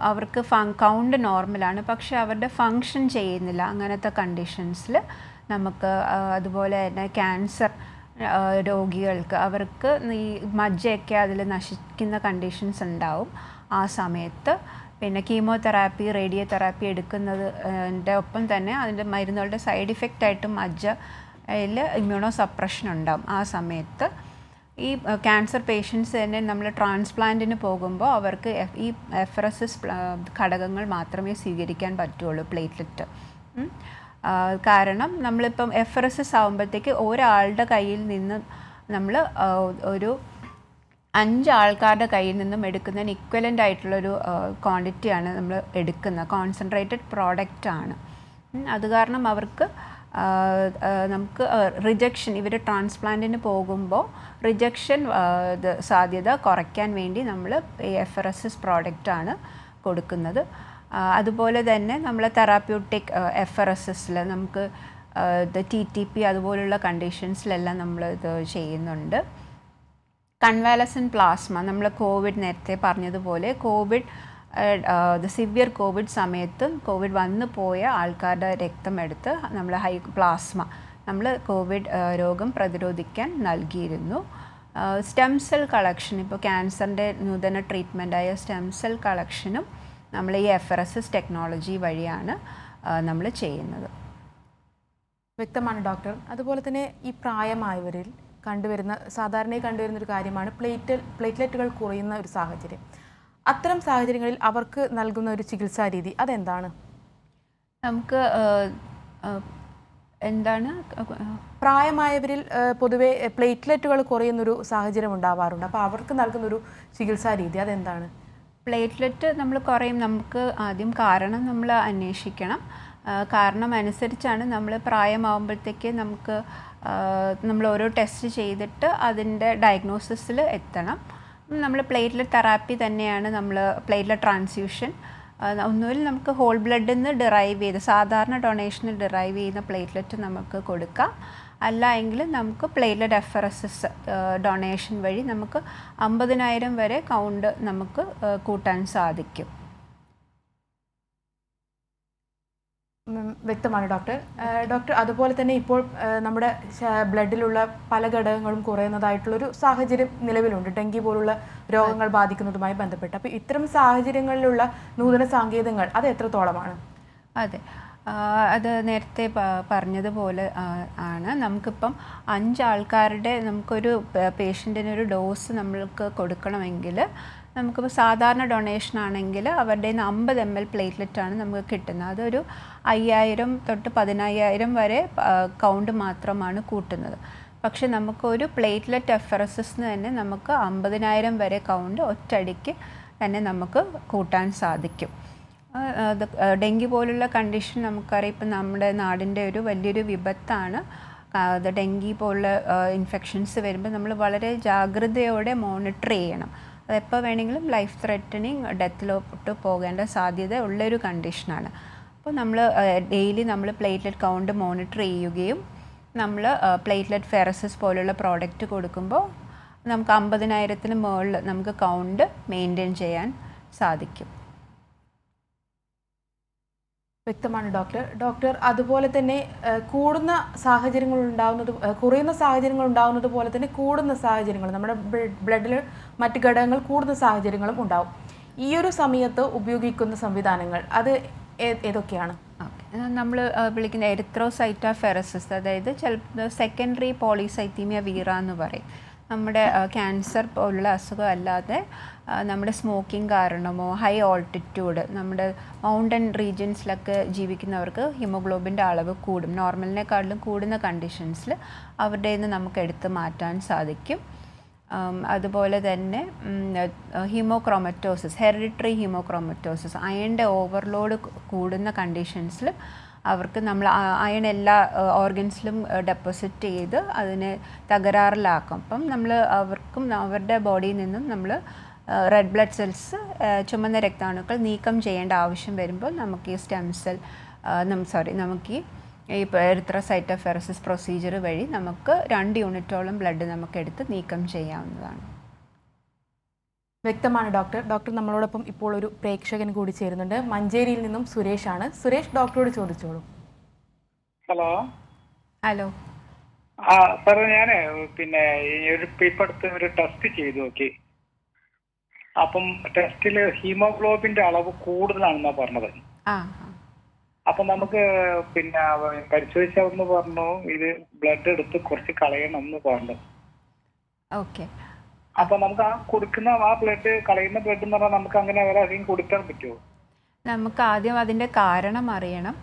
അവർക്ക് കൗണ്ട് നോർമലാണ്, പക്ഷെ അവരുടെ ഫങ്ഷൻ ചെയ്യുന്നില്ല, അങ്ങനത്തെ കണ്ടീഷൻസിൽ നമുക്ക്, അതുപോലെ തന്നെ ക്യാൻസർ രോഗികൾക്ക് അവർക്ക് ഈ മജ്ജയൊക്കെ അതിൽ നശിക്കുന്ന കണ്ടീഷൻസ് ഉണ്ടാവും ആ സമയത്ത്. പിന്നെ കീമോതെറാപ്പി, റേഡിയോ തെറാപ്പി എടുക്കുന്നതിൻ്റെ ഒപ്പം തന്നെ അതിൻ്റെ മരുന്നുകളുടെ സൈഡ് ഇഫക്റ്റായിട്ടും മജ്ജയിൽ ഇമ്മ്യൂണോ സപ്രഷൻ ഉണ്ടാവും ആ സമയത്ത്. ഈ ക്യാൻസർ പേഷ്യൻസ് തന്നെ നമ്മൾ ട്രാൻസ്പ്ലാന്റിന് പോകുമ്പോൾ അവർക്ക് ഈ FRSS ഘടകങ്ങൾ മാത്രമേ സ്വീകരിക്കാൻ പറ്റുള്ളൂ, പ്ലേറ്റ്ലെറ്റ്. കാരണം നമ്മളിപ്പം FRSS ആകുമ്പോഴത്തേക്ക് ഒരാളുടെ കയ്യിൽ നിന്ന് നമ്മൾ ഒരു 5 ആൾക്കാരുടെ കയ്യിൽ നിന്നും എടുക്കുന്നതിന് ഇക്വലൻ്റ് ആയിട്ടുള്ളൊരു ക്വാണ്ടിറ്റിയാണ് നമ്മൾ എടുക്കുന്നത്, കോൺസെൻട്രേറ്റഡ് പ്രോഡക്റ്റാണ്. അത് കാരണം അവർക്ക് നമുക്ക് റിജക്ഷൻ, ഇവർ ട്രാൻസ്പ്ലാന്റിന് പോകുമ്പോൾ റിജക്ഷൻ സാധ്യത കുറയ്ക്കാൻ വേണ്ടി നമ്മൾ FRSS പ്രോഡക്റ്റാണ് കൊടുക്കുന്നത്. അതുപോലെ തന്നെ നമ്മൾ തെറാപ്യൂട്ടിക് FRSSൽ നമുക്ക് TTP അതുപോലുള്ള കണ്ടീഷൻസിലെല്ലാം നമ്മൾ ഇത് ചെയ്യുന്നുണ്ട്. കൺവാലസൻറ്റ് പ്ലാസ്മ, നമ്മൾ കോവിഡ് നേരത്തെ പറഞ്ഞതുപോലെ സിവിയർ കോവിഡ് സമയത്ത് കോവിഡ് വന്നു പോയ ആൾക്കാരുടെ രക്തം എടുത്ത് നമ്മൾ പ്ലാസ്മ നമ്മൾ കോവിഡ് രോഗം പ്രതിരോധിക്കാൻ നൽകിയിരുന്നു. സ്റ്റെം സെൽ കളക്ഷൻ, ഇപ്പോൾ ക്യാൻസറിൻ്റെ നൂതന ട്രീറ്റ്മെൻറ്റായ സ്റ്റെം സെൽ കളക്ഷനും നമ്മൾ ഈ FRSS ടെക്നോളജി വഴിയാണ് നമ്മൾ ചെയ്യുന്നത്. വ്യക്തമാണ് ഡോക്ടർ. അതുപോലെ തന്നെ ഈ പ്രായമായവരിൽ സാധാരണയായി കണ്ടുവരുന്ന ഒരു കാര്യമാണ് പ്ലേറ്റ്ലെറ്റുകൾ കുറയുന്ന ഒരു സാഹചര്യം. അത്തരം സാഹചര്യങ്ങളിൽ അവർക്ക് നൽകുന്ന ഒരു ചികിത്സാ രീതി അതെന്താണ്? നമുക്ക് എന്താണ്, പ്രായമായവരിൽ പൊതുവെ പ്ലേറ്റ്ലെറ്റുകൾ കുറയുന്നൊരു സാഹചര്യം ഉണ്ടാവാറുണ്ട്. അപ്പോൾ അവർക്ക് നൽകുന്നൊരു ചികിത്സാ രീതി അതെന്താണ്? പ്ലേറ്റ്ലെറ്റ് നമ്മൾ കുറയും, നമുക്ക് ആദ്യം കാരണം നമ്മൾ അന്വേഷിക്കണം. കാരണം അനുസരിച്ചാണ് നമ്മൾ പ്രായമാകുമ്പോഴത്തേക്ക് നമ്മൾ ഓരോ ടെസ്റ്റ് ചെയ്തിട്ട് അതിൻ്റെ ഡയഗ്നോസിസിൽ എത്തണം. നമ്മൾ പ്ലേറ്റ്ലെറ്റ് തെറാപ്പി തന്നെയാണ്, നമ്മൾ പ്ലേറ്റ്ലെറ്റ് ട്രാൻസ്ഫ്യൂഷൻ, ഒന്നുകിൽ നമുക്ക് ഹോൾ ബ്ലഡിൽ നിന്ന് ഡിറൈവ് ചെയ്ത് സാധാരണ ഡൊണേഷനിൽ ഡിറൈവ് ചെയ്യുന്ന പ്ലേറ്റ്ലെറ്റ് നമുക്ക് കൊടുക്കാം. അല്ല എങ്കിൽ നമുക്ക് പ്ലേറ്റ്ലെറ്റ് FRSS ഡൊണേഷൻ വഴി നമുക്ക് 50,000 വരെ കൗണ്ട് നമുക്ക് കൂട്ടാൻ സാധിക്കും. വ്യക്തമാണ് ഡോക്ടർ. അതുപോലെ തന്നെ ഇപ്പോൾ നമ്മുടെ ബ്ലഡിലുള്ള പല ഘടകങ്ങളും കുറയുന്നതായിട്ടുള്ളൊരു സാഹചര്യം നിലവിലുണ്ട്, ഡെങ്കി പോലുള്ള രോഗങ്ങൾ ബാധിക്കുന്നതുമായി ബന്ധപ്പെട്ട്. അപ്പോൾ ഇത്തരം സാഹചര്യങ്ങളിലുള്ള നൂതന സാങ്കേതികങ്ങൾ അത് എത്രത്തോളമാണ്? അതെ, അത് നേരത്തെ പറഞ്ഞതുപോലെ ആണ്. നമുക്കിപ്പം 5 ആൾക്കാരുടെ നമുക്കൊരു പേഷ്യൻറ്റിനൊരു ഡോസ് നമ്മൾക്ക് കൊടുക്കണമെങ്കിൽ, നമുക്കിപ്പോൾ സാധാരണ ഡൊണേഷൻ ആണെങ്കിൽ അവരുടെ 50 ml പ്ലേറ്റ്ലെറ്റാണ് നമുക്ക് കിട്ടുന്നത്. അതൊരു 5,000 തൊട്ട് 15,000 വരെ കൗണ്ട് മാത്രമാണ് കൂട്ടുന്നത്. പക്ഷെ നമുക്കൊരു പ്ലേറ്റ്ലെറ്റ് എഫറസിന് തന്നെ നമുക്ക് 50,000 വരെ കൗണ്ട് ഒറ്റയടിക്ക് തന്നെ നമുക്ക് കൂട്ടാൻ സാധിക്കും. അത് ഡെങ്കി പോലുള്ള കണ്ടീഷൻ നമുക്കറിയാം, ഇപ്പം നമ്മുടെ നാടിൻ്റെ ഒരു വലിയൊരു വിപത്താണ്. അത് ഡെങ്കി പോലുള്ള ഇൻഫെക്ഷൻസ് വരുമ്പോൾ നമ്മൾ വളരെ ജാഗ്രതയോടെ മോണിറ്റർ ചെയ്യണം. അതെപ്പോൾ വേണമെങ്കിലും ലൈഫ് ത്രെറ്റനിങ് ഡെത്തിലോട്ട് പോകേണ്ട സാധ്യത ഉള്ളൊരു കണ്ടീഷനാണ്. അപ്പോൾ നമ്മൾ ഡെയിലി നമ്മൾ പ്ലേറ്റ്ലെറ്റ് കൗണ്ട് മോണിറ്റർ ചെയ്യുകയും നമ്മൾ പ്ലേറ്റ്ലെറ്റ് ഫെറസിസ് പോലുള്ള പ്രോഡക്റ്റ് കൊടുക്കുമ്പോൾ നമുക്ക് 50,000-ന് മുകളിൽ നമുക്ക് കൗണ്ട് മെയിൻറ്റെയിൻ ചെയ്യാൻ സാധിക്കും. വ്യക്തമാണ് ഡോക്ടർ. അതുപോലെ തന്നെ കൂടുന്ന സാഹചര്യങ്ങൾ ഉണ്ടാകുന്നത്, കുറയുന്ന സാഹചര്യങ്ങൾ ഉണ്ടാകുന്നത് പോലെ തന്നെ കൂടുന്ന സാഹചര്യങ്ങൾ, നമ്മുടെ ബ്ലഡിൽ മറ്റ് ഘടകങ്ങൾ കൂടുന്ന സാഹചര്യങ്ങളും ഉണ്ടാവും. ഈ ഒരു സമയത്ത് ഉപയോഗിക്കുന്ന സംവിധാനങ്ങൾ അത് ഏതൊക്കെയാണ്? നമ്മൾ വിളിക്കുന്ന എറിത്രോസൈറ്റോഫെറസിസ്, അതായത് ചിലപ്പോൾ സെക്കൻഡറി പോളിസൈത്തീമിയ വീറ എന്ന് പറയും. നമ്മുടെ ക്യാൻസർ പോലുള്ള അസുഖം അല്ലാതെ നമ്മുടെ സ്മോക്കിംഗ് കാരണമോ ഹൈ ഓൾട്ടിറ്റ്യൂഡ്, നമ്മുടെ മൗണ്ടൻ റീജിയൻസിലൊക്കെ ജീവിക്കുന്നവർക്ക് ഹീമോഗ്ലോബിൻ്റെ അളവ് കൂടും, നോർമലിനെക്കാട്ടിലും കൂടുന്ന കണ്ടീഷൻസിൽ അവരുടെ നിന്ന് നമുക്ക് എടുത്ത് മാറ്റാൻ സാധിക്കും. അതുപോലെ തന്നെ ഹീമോക്രോമറ്റോസിസ്, ഹെറിഡിറ്ററി ഹീമോക്രോമറ്റോസിസ്, അയണിൻ്റെ ഓവർലോഡ് കൂടുന്ന കണ്ടീഷൻസിൽ അവർക്ക് നമ്മൾ അയൺ എല്ലാ ഓർഗൻസിലും ഡെപ്പോസിറ്റ് ചെയ്ത് അതിനെ തകരാറിലാക്കും. അപ്പം നമ്മൾ അവർക്കും അവരുടെ ബോഡിയിൽ നിന്നും നമ്മൾ റെഡ് ബ്ലഡ് സെൽസ്, ചുമന്ന രക്താണുക്കൾ നീക്കം ചെയ്യേണ്ട ആവശ്യം വരുമ്പോൾ നമുക്ക് ഈ സ്റ്റെം സെൽ നമുക്ക് ഈ എറിത്രോസൈറ്റോഫെറസിസ് പ്രൊസീജിയർ വഴി നമുക്ക് 2 യൂണിറ്റോളം ബ്ലഡ് നമുക്ക് എടുത്ത് നീക്കം ചെയ്യാവുന്നതാണ്. വ്യക്തമാണ് ഡോക്ടർ. നമ്മളോടൊപ്പം ഇപ്പോൾ ഒരു പ്രേക്ഷകൻ കൂടി ചേരുന്നുണ്ട്. മഞ്ചേരിയിൽ നിന്നും സുരേഷാണ്. സുരേഷ്, ഡോക്ടറോട് ചോദിച്ചോളൂ. ഹലോ. സാറേ, ഞാൻ ഇപ്പം അടുത്ത് ഒരു ടെസ്റ്റ് ചെയ്തു നോക്കി. അപ്പം ടെസ്റ്റിൽ ഹീമോഗ്ലോബിന്റെ അളവ് കൂടുതലാണെന്നാ പറഞ്ഞത്. അപ്പൊ നമുക്ക് പരിശോധിച്ചവന്ന് പറഞ്ഞു ഇത് ബ്ലഡ് എടുത്ത് കുറച്ച് കളയണം എന്ന് പറഞ്ഞു. ഓക്കെ. അപ്പൊ നമുക്ക് ആ കൊടുക്കുന്ന ബ്ലഡ്, കളയുന്ന ബ്ലഡ് എന്ന് പറഞ്ഞാൽ നമുക്ക് അങ്ങനെ വേറെ അധികം കൊടുക്കാൻ പറ്റുമോ? നമുക്ക് ആദ്യം അതിൻ്റെ കാരണം അറിയണം.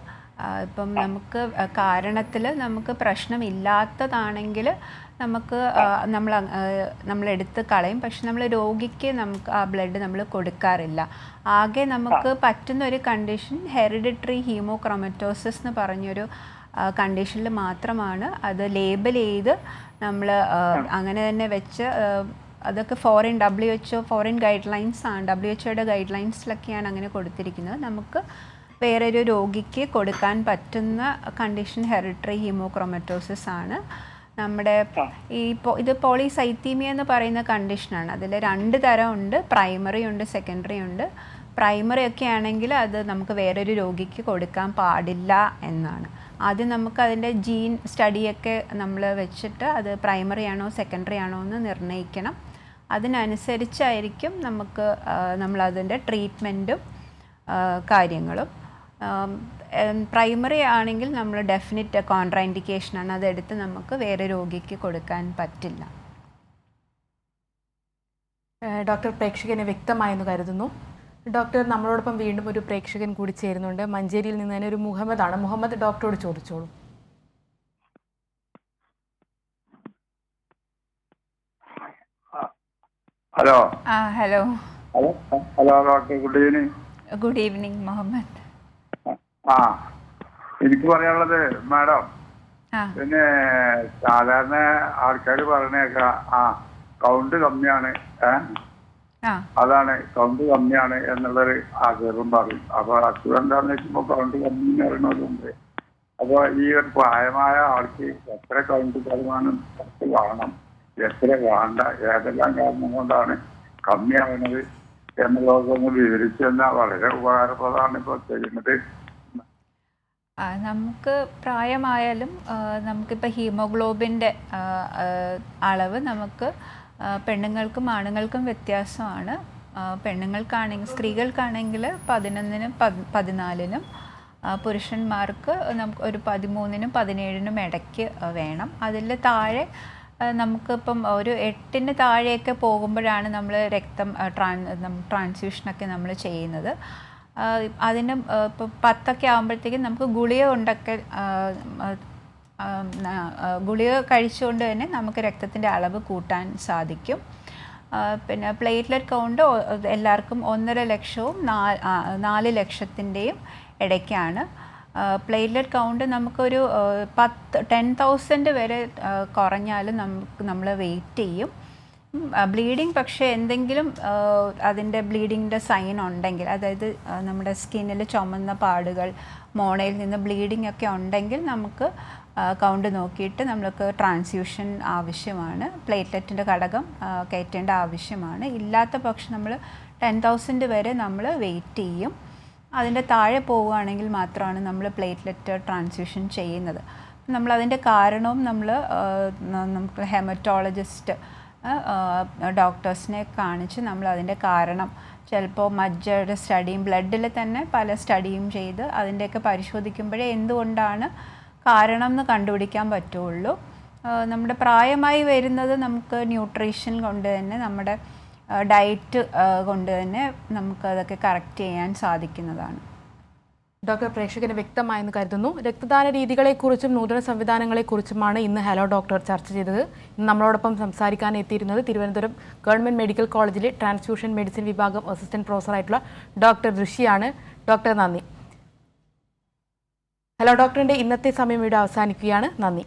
ഇപ്പം നമുക്ക് കാരണത്തിൽ നമുക്ക് പ്രശ്നമില്ലാത്തതാണെങ്കിൽ നമുക്ക് നമ്മളെടുത്ത് കളയും. പക്ഷെ നമ്മൾ രോഗിക്ക് നമുക്ക് ആ ബ്ലഡ് നമ്മൾ കൊടുക്കാറില്ല. ആകെ നമുക്ക് പറ്റുന്ന ഒരു കണ്ടീഷൻ ഹെറിഡിറ്ററി ഹീമോക്രോമറ്റോസിസ് എന്ന് പറഞ്ഞൊരു കണ്ടീഷനിൽ മാത്രമാണ് അത് ലേബൽ ചെയ്ത് നമ്മൾ അങ്ങനെ തന്നെ വെച്ച്, അതൊക്കെ ഫോറിൻ ഗൈഡ് ലൈൻസ് ആണ്, WHO ഗൈഡ് ലൈൻസിലൊക്കെയാണ് അങ്ങനെ കൊടുത്തിരിക്കുന്നത്. നമുക്ക് വേറൊരു രോഗിക്ക് കൊടുക്കാൻ പറ്റുന്ന കണ്ടീഷൻ ഹെറിഡിറ്ററി ഹീമോക്രോമറ്റോസിസ് ആണ്. നമ്മുടെ ഇത് പോളിസൈത്തീമിയ എന്ന് പറയുന്ന കണ്ടീഷനാണ്. അതിൽ 2 തരം ഉണ്ട്, പ്രൈമറി ഉണ്ട്, സെക്കൻഡറി ഉണ്ട്. പ്രൈമറി ഒക്കെ ആണെങ്കിൽ അത് നമുക്ക് വേറൊരു രോഗിക്ക് കൊടുക്കാൻ പാടില്ല എന്നാണ്. ആദ്യം നമുക്ക് അതിൻ്റെ ജീൻ സ്റ്റഡിയൊക്കെ നമ്മൾ വെച്ചിട്ട് അത് പ്രൈമറി ആണോ സെക്കൻഡറി ആണോ എന്ന് നിർണ്ണയിക്കണം. അതിനനുസരിച്ചായിരിക്കും നമുക്ക് നമ്മളതിൻ്റെ ട്രീറ്റ്മെൻറ്റും കാര്യങ്ങളും. പ്രൈമറി ആണെങ്കിൽ നമ്മൾ ഡെഫിനിറ്റ് കോൺട്രാ ഇൻഡിക്കേഷനാണ്, അതെടുത്ത് നമുക്ക് വേറെ രോഗിക്ക് കൊടുക്കാൻ പറ്റില്ല. ഡോക്ടർ, പ്രേക്ഷകനെ വ്യക്തമായെന്ന് കരുതുന്നു. ഡോക്ടർ, നമ്മളോടൊപ്പം വീണ്ടും ഒരു പ്രേക്ഷകൻ കൂടി ചേരുന്നുണ്ട്. മഞ്ചേരിയിൽ നിന്ന് തന്നെ ഒരു മുഹമ്മദാണ്. മുഹമ്മദ്, ഡോക്ടറോട് ചോദിച്ചോളൂ. Hello. Hello. Doctor, good evening. Good evening Muhammad. എനിക്ക് പറയാനുള്ളത് മാഡം, പിന്നെ സാധാരണ ആൾക്കാർ പറഞ്ഞേക്കാം കൗണ്ട് കമ്മിയാണ്, അതാണ് കൗണ്ട് കമ്മിയാണ് എന്നുള്ളൊരു ആഗ്രഹം പറയും. അപ്പൊ അസുഖം എന്താണെന്ന് വെക്കുമ്പോ കൗണ്ട് കമ്മി എന്ന് പറയുന്നതുണ്ട്. അപ്പൊ ഈ ഒരു പ്രായമായ ആൾക്ക് എത്ര കൗണ്ട് ശതമാനം വേണം, എത്ര വേണ്ട, ഏതെല്ലാം കാരണം കൊണ്ടാണ് കമ്മിയാവുന്നത് എന്നുള്ളതൊന്ന് വിവരിച്ചു തന്നാൽ വളരെ ഉപകാരപ്രദമാണ് ഇപ്പോൾ ചെയ്യുന്നത്. നമുക്ക് പ്രായമായാലും നമുക്കിപ്പോൾ ഹീമോഗ്ലോബിൻ്റെ അളവ് നമുക്ക് പെണ്ണുങ്ങൾക്കും ആണുങ്ങൾക്കും വ്യത്യാസമാണ്. പെണ്ണുങ്ങൾക്കാണെങ്കിൽ, സ്ത്രീകൾക്കാണെങ്കിൽ 11-നും 14-നും, പുരുഷന്മാർക്ക് നമുക്ക് ഒരു 13-നും 17-നും ഇടയ്ക്ക് വേണം. അതിൽ താഴെ നമുക്കിപ്പം ഒരു 8-ന് താഴെയൊക്കെ പോകുമ്പോഴാണ് നമ്മൾ രക്തം ട്രാൻസ്ഫ്യൂഷനൊക്കെ നമ്മൾ ചെയ്യുന്നത്. അതിന് ഇപ്പോൾ 10 ആകുമ്പോഴത്തേക്കും നമുക്ക് ഗുളിക കൊണ്ടൊക്കെ ഗുളിക കഴിച്ചുകൊണ്ട് തന്നെ നമുക്ക് രക്തത്തിൻ്റെ അളവ് കൂട്ടാൻ സാധിക്കും. പിന്നെ പ്ലേറ്റ്ലെറ്റ് കൗണ്ട് എല്ലാവർക്കും 1.5 ലക്ഷവും 4 ലക്ഷത്തിൻ്റെയും ഇടയ്ക്കാണ്. പ്ലേറ്റ്ലെറ്റ് കൗണ്ട് നമുക്കൊരു 10,000 വരെ കുറഞ്ഞാലും നമ്മൾ വെയിറ്റ് ചെയ്യും. ബ്ലീഡിങ് പക്ഷേ എന്തെങ്കിലും അതിൻ്റെ ബ്ലീഡിങ്ങിൻ്റെ സൈൻ ഉണ്ടെങ്കിൽ, അതായത് നമ്മുടെ സ്കിന്നിൽ ചുമന്ന പാടുകൾ, മോണയിൽ നിന്ന് ബ്ലീഡിംഗ് ഒക്കെ ഉണ്ടെങ്കിൽ നമുക്ക് കൗണ്ട് നോക്കിയിട്ട് നമ്മൾക്ക് ട്രാൻസ്ഫ്യൂഷൻ ആവശ്യമാണ്, പ്ലേറ്റ്ലെറ്റിൻ്റെ ഘടകം കയറ്റേണ്ട ആവശ്യമാണ്. ഇല്ലാത്ത പക്ഷം നമ്മൾ 10,000 വരെ നമ്മൾ വെയിറ്റ് ചെയ്യും. അതിൻ്റെ താഴെ പോവുകയാണെങ്കിൽ മാത്രമാണ് നമ്മൾ പ്ലേറ്റ്ലെറ്റ് ട്രാൻസ്ഫ്യൂഷൻ ചെയ്യുന്നത്. നമ്മളതിൻ്റെ കാരണവും നമുക്ക് ഹെമറ്റോളജിസ്റ്റ് ഡോക്ടേഴ്സിനെ കാണിച്ച് നമ്മൾ അതിൻ്റെ കാരണം ചിലപ്പോൾ മജ്ജയുടെ സ്റ്റഡിയും ബ്ലഡിൽ തന്നെ പല സ്റ്റഡിയും ചെയ്ത് അതിൻ്റെയൊക്കെ പരിശോധിക്കുമ്പോഴേ എന്തുകൊണ്ടാണ് കാരണം എന്ന് കണ്ടുപിടിക്കാൻ പറ്റുള്ളൂ. നമ്മുടെ പ്രായമായി വരുന്നത് നമുക്ക് ന്യൂട്രീഷൻ കൊണ്ട് തന്നെ, നമ്മുടെ ഡയറ്റ് കൊണ്ട് തന്നെ നമുക്ക് അതൊക്കെ കറക്റ്റ് ചെയ്യാൻ സാധിക്കുന്നതാണ്. ഡോക്ടർ പ്രേക്ഷകന് വ്യക്തമായെന്ന് കരുതുന്നു. രക്തദാന രീതികളെക്കുറിച്ചും നൂതന സംവിധാനങ്ങളെക്കുറിച്ചുമാണ് ഇന്ന് ഹലോ ഡോക്ടർ ചർച്ച ചെയ്തത്. ഇന്ന് നമ്മളോടൊപ്പം സംസാരിക്കാൻ എത്തിയിരുന്നത് തിരുവനന്തപുരം ഗവൺമെൻറ് മെഡിക്കൽ കോളേജിലെ ട്രാൻസ്ഫ്യൂഷൻ മെഡിസിൻ വിഭാഗം അസിസ്റ്റന്റ് പ്രൊഫസറായിട്ടുള്ള ഡോക്ടർ ഋഷിയാണ്. ഡോക്ടർ നന്ദി. ഹലോ ഡോക്ടറിൻ്റെ ഇന്നത്തെ സമയം ഇവിടെ അവസാനിക്കുകയാണ്. നന്ദി.